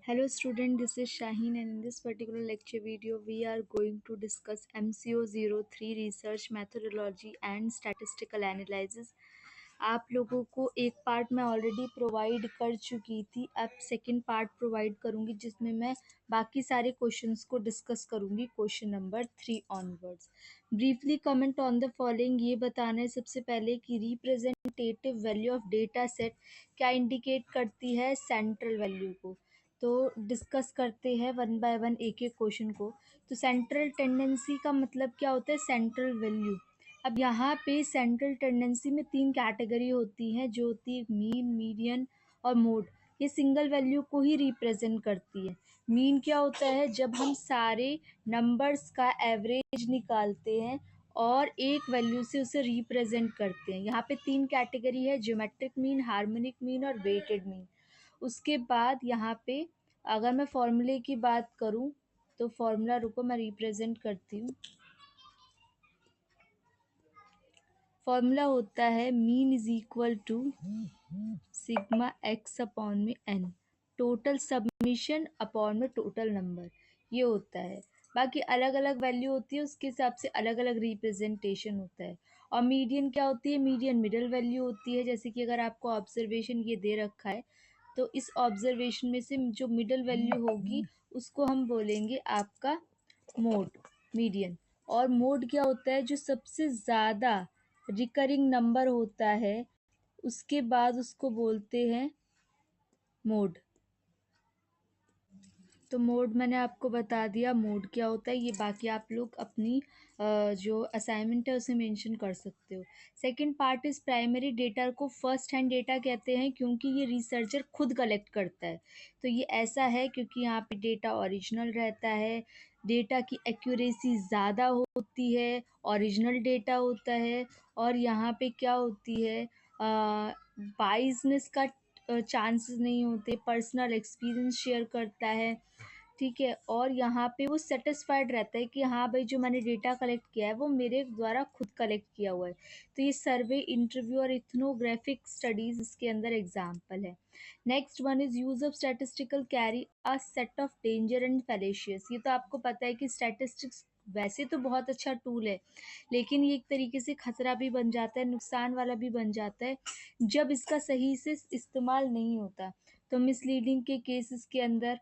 Hello student, this is Shaheen and in this particular lecture video we are going to discuss MCO03 research methodology and statistical analysis। आप लोगों को एक part मैं already provide कर चुकी थी, अब सेकंड पार्ट प्रोवाइड करूंगी जिसमें मैं बाकी सारे क्वेश्चंस को डिस्कस करूंगी question number 3 onwards. Briefly comment on the following, ये बताना है सबसे पहले कि representative value of data set क्या इंडिकेट करती है, सेंट्रल वैल्यू को। तो डिस्कस करते हैं वन बाय वन एक एक क्वेश्चन को। तो सेंट्रल टेंडेंसी का मतलब क्या होता है, सेंट्रल वैल्यू। अब यहाँ पे सेंट्रल टेंडेंसी में 3 कैटेगरी होती हैं जो होती है मीन, मीडियन और मोड। ये सिंगल वैल्यू को ही रिप्रेजेंट करती है। मीन क्या होता है, जब हम सारे नंबर्स का एवरेज निकालते हैं और एक वैल्यू से उसे रिप्रेजेंट करते हैं। यहाँ पे 3 कैटेगरी है, ज्योमेट्रिक मीन, हार्मोनिक मीन और वेटेड मीन। उसके बाद यहाँ पे अगर मैं फॉर्मूले की बात करूँ तो फॉर्मूला रुको मैं रिप्रेजेंट करती हूँ। फॉर्मूला होता है mean is equal to sigma x upon में एन, टोटल सबमिशन अपॉन में टोटल नंबर, ये होता है। बाकी अलग अलग वैल्यू होती है, उसके हिसाब से अलग अलग रिप्रेजेंटेशन होता है। और मीडियन क्या होती है, मीडियन मिडल वैल्यू होती है। जैसे कि अगर आपको ऑब्जर्वेशन ये दे रखा है तो इस ऑब्जर्वेशन में से जो मिडल वैल्यू होगी उसको हम बोलेंगे आपका मोड, मीडियन। और मोड क्या होता है, जो सबसे ज़्यादा रिकरिंग नंबर होता है उसके बाद उसको बोलते हैं मोड। तो मोड मैंने आपको बता दिया मोड क्या होता है, ये बाकी आप लोग अपनी जो असाइनमेंट है उसे मेंशन कर सकते हो। Second part is primary data को फर्स्ट हैंड डेटा कहते हैं क्योंकि ये रिसर्चर खुद कलेक्ट करता है। तो ये ऐसा है क्योंकि यहाँ पे डेटा ओरिजिनल रहता है, डेटा की एक्यूरेसी ज़्यादा होती है, ओरिजिनल डेटा होता है। और यहाँ पे क्या होती है, बाइसनेस का चांसेस नहीं होते, पर्सनल एक्सपीरियंस शेयर करता है, ठीक है। और यहाँ पे वो सेटिस्फाइड रहता है कि हाँ भाई जो मैंने डेटा कलेक्ट किया है वो मेरे द्वारा खुद कलेक्ट किया हुआ है। तो ये सर्वे, इंटरव्यू और इथनोग्राफिक स्टडीज इसके अंदर एग्जाम्पल है। Next one is use of statistical carry a set of danger and fallacious. ये तो आपको पता है कि स्टैटिस्टिक्स वैसे तो बहुत अच्छा टूल है, लेकिन ये एक तरीके से खतरा भी बन जाता है, नुकसान वाला भी बन जाता है जब इसका सही से इस्तेमाल नहीं होता। तो मिसलीडिंग के केसेस के अंदर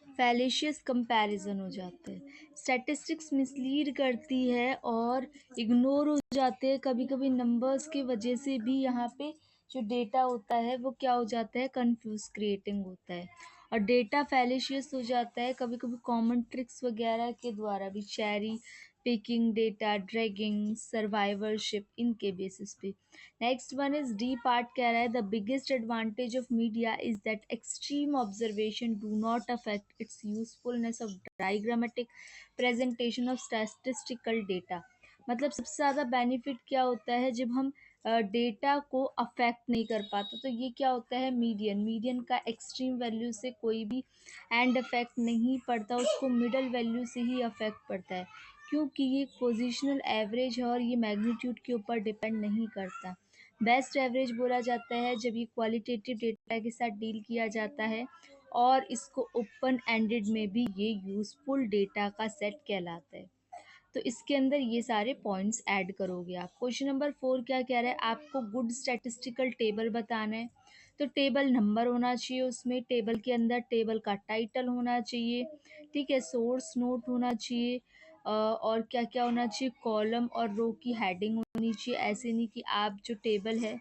फैलेशियस कंपैरिजन हो जाता है, स्टैटिस्टिक्स मिसलीड करती है और इग्नोर हो जाते हैं। कभी कभी नंबर्स की वजह से भी यहाँ पे जो डेटा होता है वो क्या हो जाता है, कंफ्यूज क्रिएटिंग होता है और डेटा फैलेशियस हो जाता है। कभी कभी कॉमन ट्रिक्स वगैरह के द्वारा भी, cherry picking, data dragging, survivorship, इनके बेसिस पे। Next one is D part कह रहा है the biggest advantage of media is that extreme observation do not affect it's usefulness of diagrammatic presentation of statistical data. मतलब सबसे ज़्यादा benefit क्या होता है, जब हम डेटा को अफेक्ट नहीं कर पाते तो ये क्या होता है, मीडियन। मीडियन का एक्सट्रीम वैल्यू से कोई भी एंड इफेक्ट नहीं पड़ता, उसको मिडल वैल्यू से ही अफेक्ट पड़ता है क्योंकि ये पोजिशनल एवरेज है और ये मैग्नीट्यूड के ऊपर डिपेंड नहीं करता। बेस्ट एवरेज बोला जाता है जब ये क्वालिटेटिव डेटा के साथ डील किया जाता है और इसको ओपन एंडेड में भी ये यूजफुल डेटा का सेट कहलाता है। तो इसके अंदर ये सारे पॉइंट्स ऐड करोगे आप। क्वेश्चन नंबर 4 क्या कह रहा है, आपको गुड स्टैटिस्टिकल टेबल बताना है। तो टेबल नंबर होना चाहिए उसमें, टेबल के अंदर टेबल का टाइटल होना चाहिए, ठीक है, सोर्स नोट होना चाहिए, और क्या क्या होना चाहिए, कॉलम और रो की हेडिंग होनी चाहिए। ऐसे नहीं कि आप जो टेबल है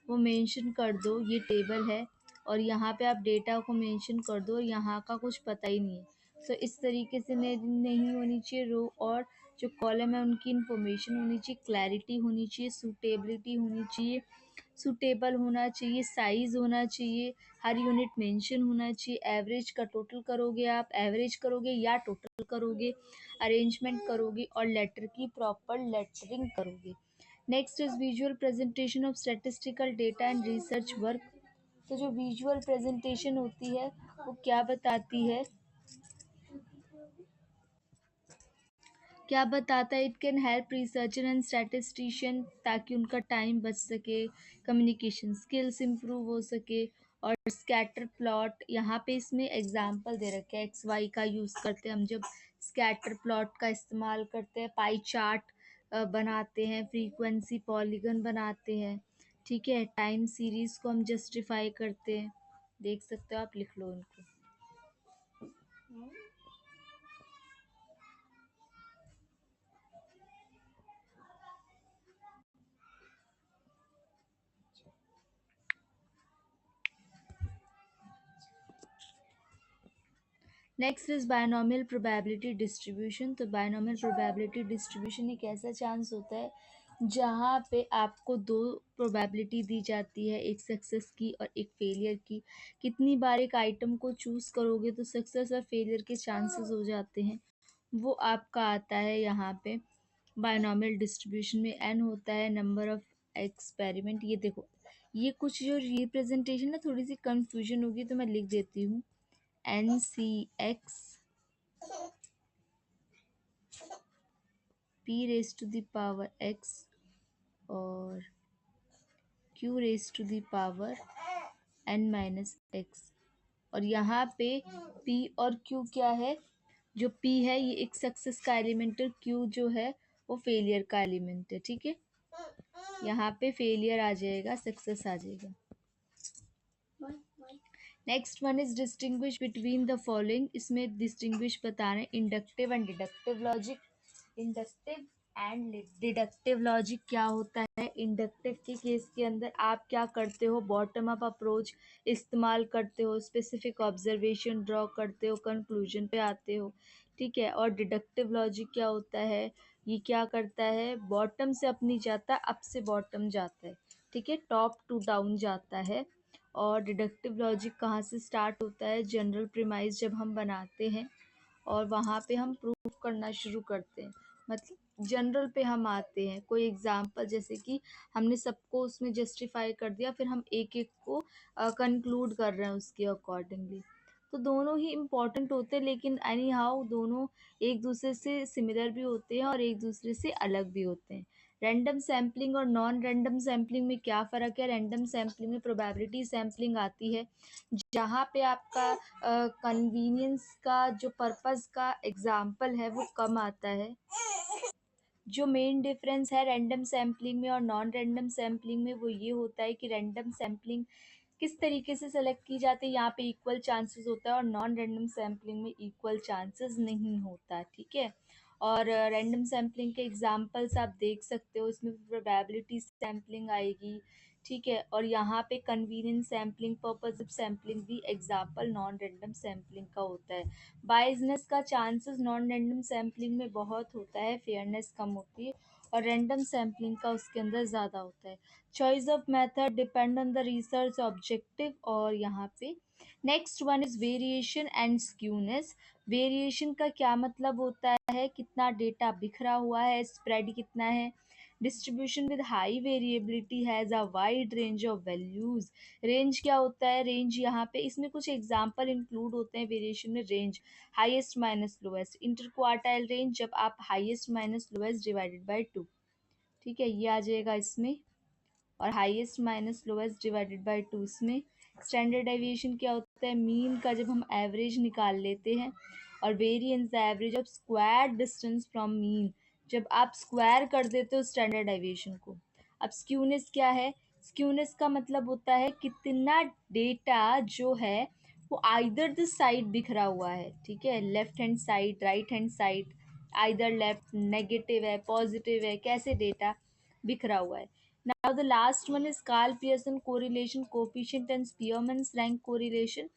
वो मेंशन कर दो ये टेबल है और यहाँ पे आप डेटा को मेंशन कर दो और यहाँ का कुछ पता ही नहीं है। तो इस तरीके से नहीं होनी चाहिए। रो और जो कॉलम है उनकी इंफॉर्मेशन होनी चाहिए, क्लैरिटी होनी चाहिए, सूटेबिलिटी होनी चाहिए, सूटेबल होना चाहिए, साइज होना चाहिए, हर यूनिट मेंशन होना चाहिए। एवरेज का टोटल करोगे आप, एवरेज करोगे या टोटल करोगे, अरेंजमेंट करोगे और लेटर की प्रॉपर लेटरिंग करोगे। Next is visual presentation of statistical data and research work. तो जो विजुअल प्रेजेंटेशन होती है वो क्या बताती है क्या बताता है? It can help researcher and statistician ताकि उनका टाइम बच सके, कम्युनिकेशन स्किल्स इम्प्रूव हो सके। और स्कैटर प्लॉट, यहाँ पे इसमें एग्जाम्पल दे रखे हैं, एक्स वाई का यूज़ करते हैं हम जब स्कैटर प्लॉट का इस्तेमाल करते हैं, पाई चार्ट बनाते हैं, फ्रीक्वेंसी पॉलीगन बनाते हैं, ठीक है, टाइम सीरीज को हम जस्टिफाई करते हैं। देख सकते हो, आप लिख लो इनको। Next is binomial probability distribution. तो बायनॉमियल प्रोबेबिलिटी डिस्ट्रीब्यूशन एक ऐसा चांस होता है जहाँ पे आपको दो प्रोबेबिलिटी दी जाती है, एक सक्सेस की और एक फेलियर की। कितनी बार एक आइटम को चूज़ करोगे तो सक्सेस और फेलियर के चांसेस हो जाते हैं, वो आपका आता है यहाँ पे बायनॉमियल डिस्ट्रीब्यूशन में। एन होता है नंबर ऑफ एक्सपेरिमेंट। ये देखो, ये कुछ जो रिप्रेजेंटेशन ना थोड़ी सी कंफ्यूजन होगी तो मैं लिख देती हूँ। N C x p raise to the power x और q raise to the power n minus x। और यहाँ पे p और q क्या है? जो p है ये एक सक्सेस का एलिमेंट है, q जो है वो फेलियर का एलिमेंट है, ठीक है। यहाँ पे फेलियर आ जाएगा, सक्सेस आ जाएगा। Next one is distinguish between the following. इसमें डिस्टिंग्विश बता रहे हैं inductive and deductive logic. Inductive and deductive logic क्या होता है? इंडक्टिव के केस के अंदर आप क्या करते हो? बॉटम अप अप्रोच इस्तेमाल करते हो, स्पेसिफिक ऑब्जर्वेशन ड्रॉ करते हो, कंक्लूजन पे आते हो, ठीक है। और डिडक्टिव लॉजिक क्या होता है? ये क्या करता है? बॉटम से अप नहीं जाता, अप से बॉटम जाता है, ठीक है, टॉप टू डाउन जाता है। और डिडक्टिव लॉजिक कहाँ से स्टार्ट होता है? जनरल प्रीमाइस जब हम बनाते हैं और वहाँ पे हम प्रूफ करना शुरू करते हैं, मतलब जनरल पे हम आते हैं। कोई एग्जांपल, जैसे कि हमने सबको उसमें जस्टिफाई कर दिया, फिर हम एक एक को कंक्लूड कर रहे हैं उसके अकॉर्डिंगली। तो दोनों ही इम्पॉर्टेंट होते हैं, लेकिन एनी हाउ दोनों एक दूसरे से सिमिलर भी होते हैं और एक दूसरे से अलग भी होते हैं। रैंडम सैम्पलिंग और नॉन रैंडम सैम्पलिंग में क्या फ़र्क है? रैंडम सैम्पलिंग में प्रोबेबिलिटी सैम्पलिंग आती है, जहाँ पे आपका कन्वीनियंस का जो पर्पस का एग्जाम्पल है वो कम आता है। जो मेन डिफरेंस है रैंडम सैम्पलिंग में और नॉन रैंडम सैम्पलिंग में, वो ये होता है कि रैंडम सैम्पलिंग किस तरीके से सेलेक्ट की जाती है, यहाँ पे इक्वल चांसेस होता है, और नॉन रैंडम सैम्पलिंग में इक्वल चांसेस नहीं होता, ठीक है। और रैंडम सैम्पलिंग के एग्जांपल्स आप देख सकते हो, इसमें प्रोबेबिलिटी सैम्पलिंग आएगी, ठीक है। और यहाँ पे कन्वीनियंस सैम्पलिंग, पर्पस सैम्पलिंग भी एग्जाम्पल नॉन रैंडम सैम्पलिंग का होता है। बायसनेस का चांसेस नॉन रैंडम सैम्पलिंग में बहुत होता है, फेयरनेस कम होती है, और रैंडम सैम्पलिंग का उसके अंदर ज़्यादा होता है। Choice of method depend on the research objective. और यहाँ पे next one is variation and skewness. Variation का क्या मतलब होता है? कितना डेटा बिखरा हुआ है, स्प्रेड कितना है। Distribution with high variability has a wide range of values. Range क्या होता है? रेंज यहाँ पे इसमें कुछ एग्जांपल इंक्लूड होते हैं वेरिएशन में। Range highest minus lowest, interquartile range जब आप highest minus lowest divided by 2, ठीक है, ये आ जाएगा इसमें। और highest minus lowest divided by 2 इसमें। स्टैंडर्ड डेविएशन क्या होता है? मीन का जब हम एवरेज निकाल लेते हैं। और variance the average of square distance from mean, जब आप स्क्वायर कर देते हो स्टैंडर्ड डेविएशन को। अब स्क्यूनेस क्या है? स्क्यूनेस का मतलब होता है कितना डेटा जो है वो आइदर द साइड बिखरा हुआ है, ठीक है, left hand side, right hand side, either left, negative है, पॉजिटिव है, कैसे डेटा बिखरा हुआ है। Now the last one is Karl Pearson correlation coefficient and Spearman's rank correlation.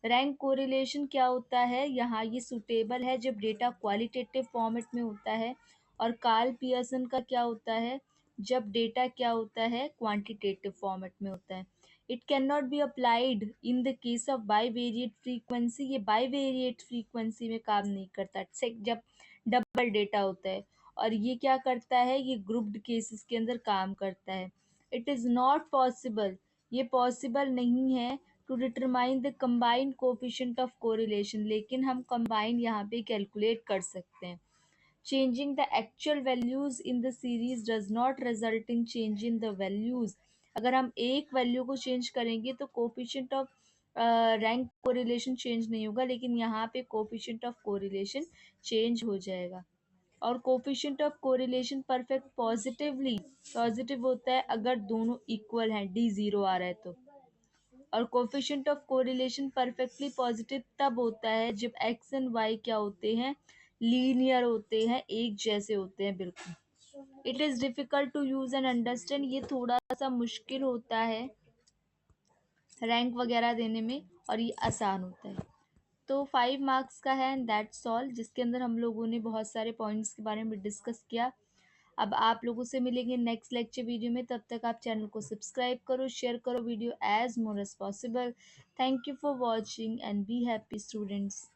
Rank correlation क्या होता है? यहाँ ये सुटेबल है जब डेटा क्वालिटेटिव फॉर्मेट में होता है। और कार्ल पियर्सन का क्या होता है? जब डेटा क्या होता है? क्वांटिटेटिव फॉर्मेट में होता है। It can not be applied in the case of bivariate frequency. ये बाईवेरिएट फ्रीक्वेंसी में काम नहीं करता, जब डबल डेटा होता है। और ये क्या करता है? ये ग्रुप्ड केसेस के अंदर काम करता है। इट इज़ नॉट पॉसिबल, ये पॉसिबल नहीं है to determine the combined coefficient of correlation, लेकिन हम कंबाइंड यहाँ पे कैलकुलेट कर सकते हैं। Changing the actual values in the series does not result in change in the values. अगर हम एक वैल्यू को चेंज करेंगे तो coefficient of rank correlation change नहीं होगा, लेकिन यहाँ पे कोफिशिएंट ऑफ कोरिलेशन चेंज हो जाएगा। और coefficient of correlation perfect positive होता है अगर दोनों इक्वल हैं, डी जीरो आ रहा है तो। और coefficient of correlation perfectly positive तब होता है जब एक्स एंड वाई क्या होते हैं, लीनियर होते हैं, एक जैसे होते हैं बिल्कुल। It is difficult to use and understand, ये थोड़ा सा मुश्किल होता है रैंक वगैरह देने में, और ये आसान होता है। तो 5 मार्क्स का है एंड दैट्स ऑल, जिसके अंदर हम लोगों ने बहुत सारे पॉइंट्स के बारे में डिस्कस किया। अब आप लोगों से मिलेंगे नेक्स्ट लेक्चर वीडियो में, तब तक आप चैनल को सब्सक्राइब करो, शेयर करो video as more as possible. Thank you for watching and be happy students.